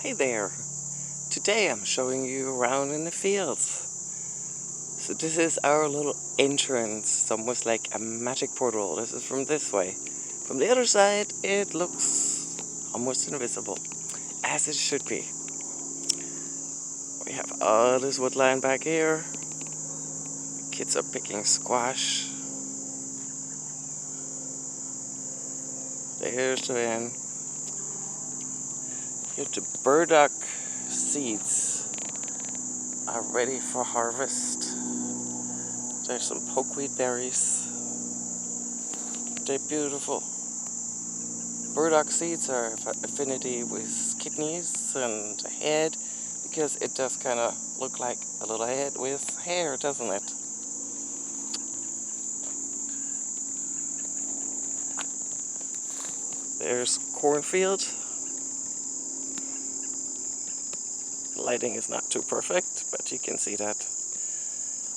Hey there! Today I'm showing you around in the fields. So this is our little entrance. It's almost like a magic portal. This is from this way. From the other side it looks almost invisible, as it should be. We have all this woodland back here. Kids are picking squash. There's the end. Here the burdock seeds are ready for harvest. There's some pokeweed berries. They're beautiful. Burdock seeds are affinity with kidneys and the head, because it does kind of look like a little head with hair, doesn't it? There's cornfield. The lighting is not too perfect, but you can see that.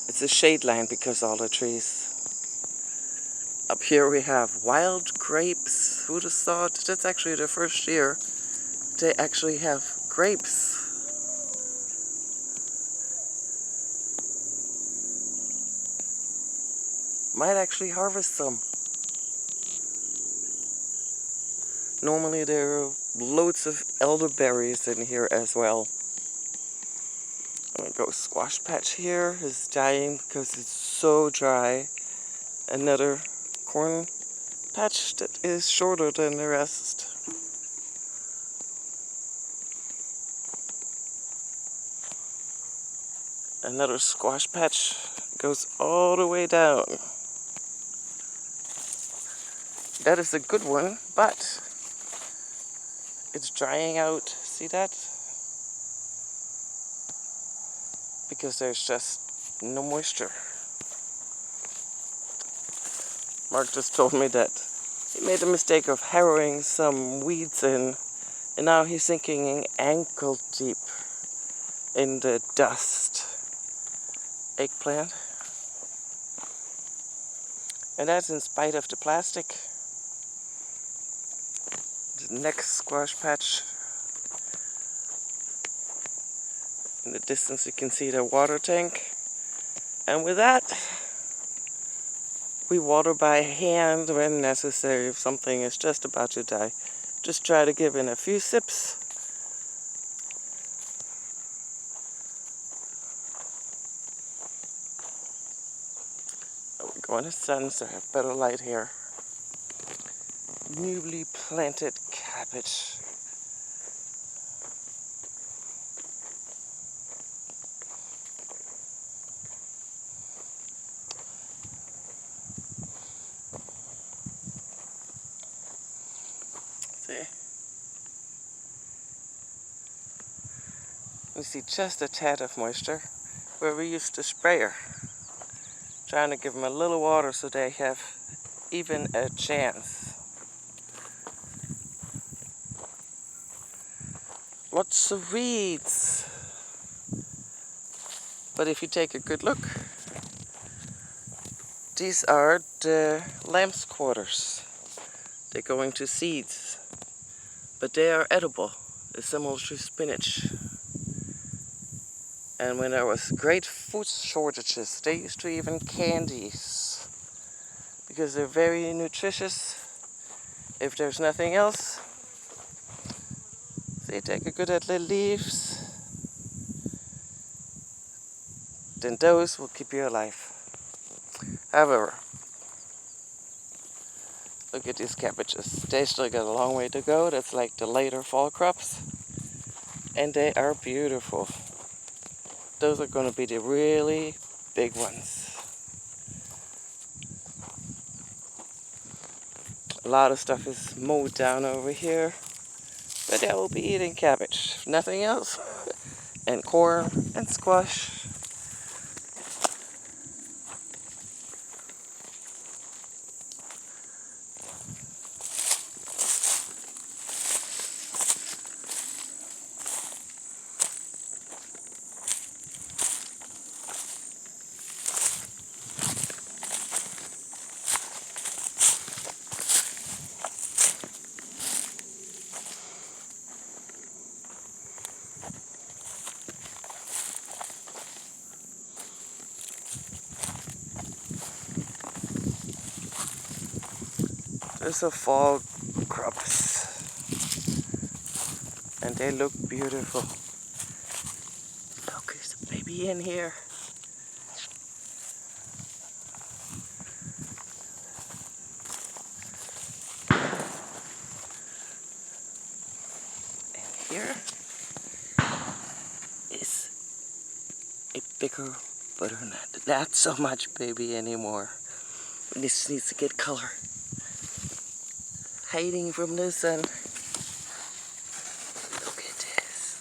It's a shade line because all the trees. Up here we have wild grapes. Who'd have thought? That's actually the first year they actually have grapes. Might actually harvest some. Normally there are loads of elderberries in here as well. I'm gonna go squash patch here is dying because it's so dry. Another corn patch that is shorter than the rest. Another squash patch goes all the way down. That is a good one, but it's drying out. See that? Because there's just no moisture. Mark just told me that he made the mistake of harrowing some weeds in, and now he's sinking ankle deep in the dust. Eggplant. And that's in spite of the plastic. The next squash patch. In the distance you can see the water tank. And with that, we water by hand when necessary if something is just about to die. Just try to give in a few sips. We're going to sunset, better light here. Newly planted cabbage. See? We see just a tad of moisture where we used a sprayer. Trying to give them a little water so they have even a chance. Lots of weeds. But if you take a good look, these are the lamb's quarters. They're going to seeds, but they are edible. They're similar to spinach. And when there was great food shortages, they used to even candies, because they're very nutritious. If there's nothing else, they take a good at the leaves, then those will keep you alive. However, look at these cabbages. They still got a long way to go. That's like the later fall crops. And they are beautiful. Those are going to be the really big ones. A lot of stuff is mowed down over here. But I will be eating cabbage. Nothing else. And corn and squash. There's a fall crops, and they look beautiful. Look, there's a baby in here. And here is a bigger butternut. Not so much baby anymore. This needs to get color. Hiding from the sun. Look at this.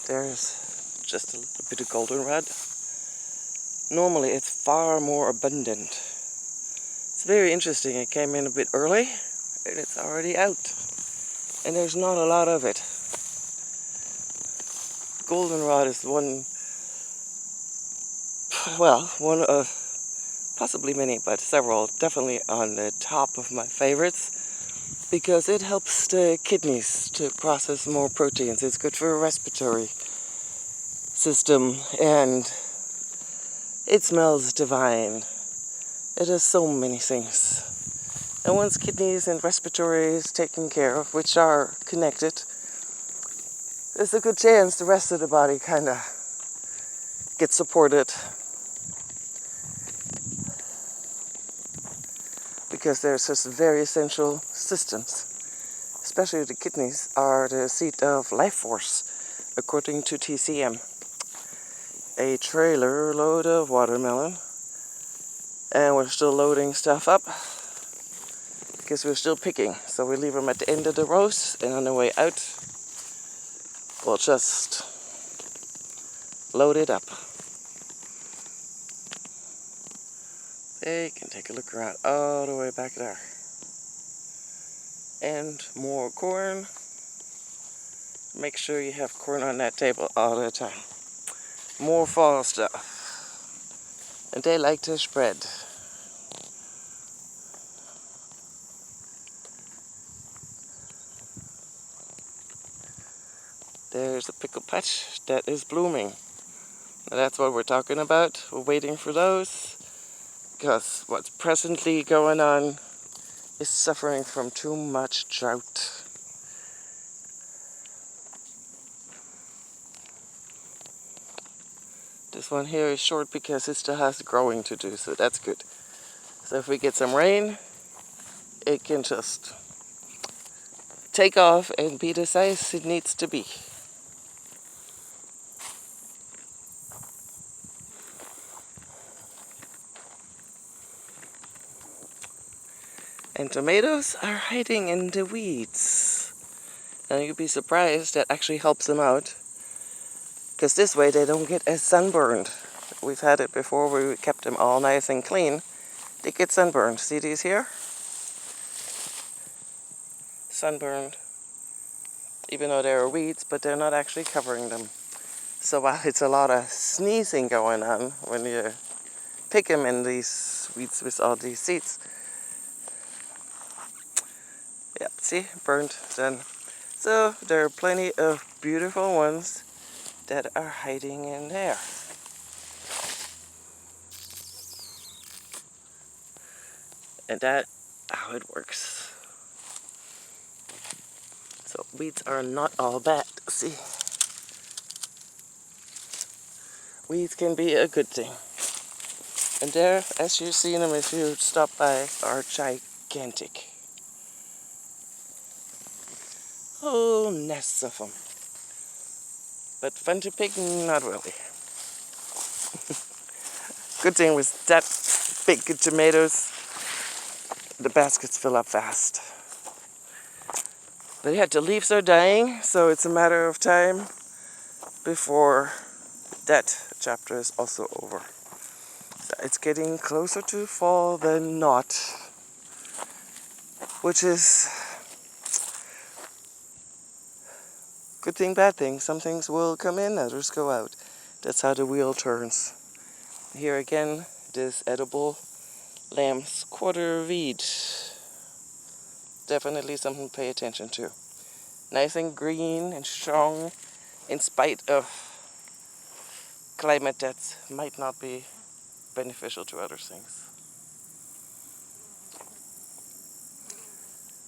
There's just a little bit of goldenrod. Normally it's far more abundant. It's very interesting. It came in a bit early and it's already out. And there's not a lot of it. Goldenrod is one of possibly many, but several, definitely on the top of my favorites because it helps the kidneys to process more proteins. It's good for a respiratory system and it smells divine. It does so many things. And once kidneys and respiratory is taken care of, which are connected, there's a good chance the rest of the body kind of gets supported. Because they're such very essential systems. Especially the kidneys are the seat of life force, according to TCM. A trailer load of watermelon. And we're still loading stuff up because we're still picking. So we leave them at the end of the rows, and on the way out, we'll just load it up. They can take a look around all the way back there. And more corn. Make sure you have corn on that table all the time. More fall stuff. And they like to spread. There's a pickle patch that is blooming. Now that's what we're talking about. We're waiting for those because what's presently going on is suffering from too much drought. This one here is short because it still has growing to do, so that's good. So if we get some rain, it can just take off and be the size it needs to be. And tomatoes are hiding in the weeds. Now you'd be surprised, that actually helps them out. Because this way they don't get as sunburned. We've had it before where we kept them all nice and clean. They get sunburned. See these here? Sunburned. Even though there are weeds, but they're not actually covering them. So while it's a lot of sneezing going on when you pick them in these weeds with all these seeds. Yep, see? Burnt, done. So there are plenty of beautiful ones that are hiding in there. And that's how it works. So weeds are not all bad, see? Weeds can be a good thing. And there, as you've seen them if you stop by, are gigantic. Whole nests of them. But fun to pick? Not really. Good thing with that big tomatoes, the baskets fill up fast. But yeah, the leaves are dying, so it's a matter of time before that chapter is also over. So it's getting closer to fall than not, which is good thing, bad thing. Some things will come in, others go out. That's how the wheel turns. Here again, this edible lamb's quarter reed. Definitely something to pay attention to. Nice and green and strong in spite of climate that might not be beneficial to other things.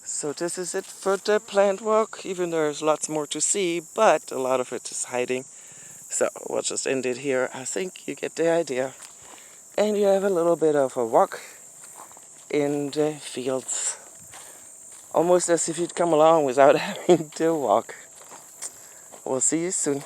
So this is it for the plant walk, even though there's lots more to see, but a lot of it is hiding. So we'll just end it here. I think you get the idea. And you have a little bit of a walk in the fields. Almost as if you'd come along without having to walk. We'll see you soon.